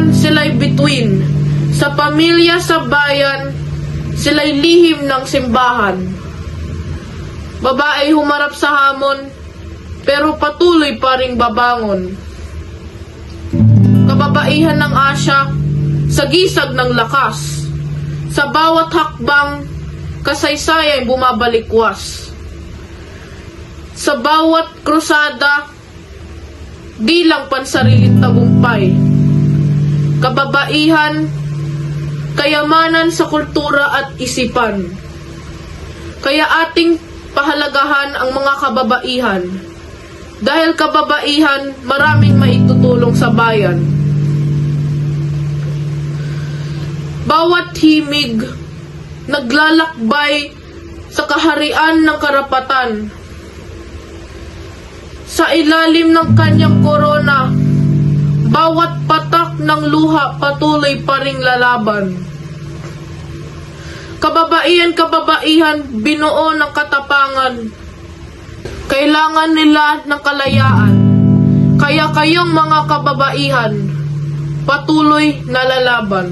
kababaihan sila'y bituin, sa pamilya sa bayan sila'y lihim ng simbahan. Babae humarap sa hamon, pero patuloy pa ring babangon. Kababaihan ng Asya, sagisag ng lakas, sa bawat hakbang, kasaysayang bumabalikwas. Sa bawat krusada, di lang pansariling tagumpay. Kababaihan, kayamanan sa kultura at isipan. Kaya ating pahalagahan ang mga kababaihan. Dahil kababaihan, maraming maitutulong sa bayan. Bawat himig, naglalakbay sa kaharian ng karapatan. Sa ilalim ng kanyang korona, bawat patak ng luha patuloy pa ring lalaban. Kababaihan, binuo ng katapangan. Kailangan nila ng kalayaan. Kaya kayong mga kababaihan, patuloy na lalaban.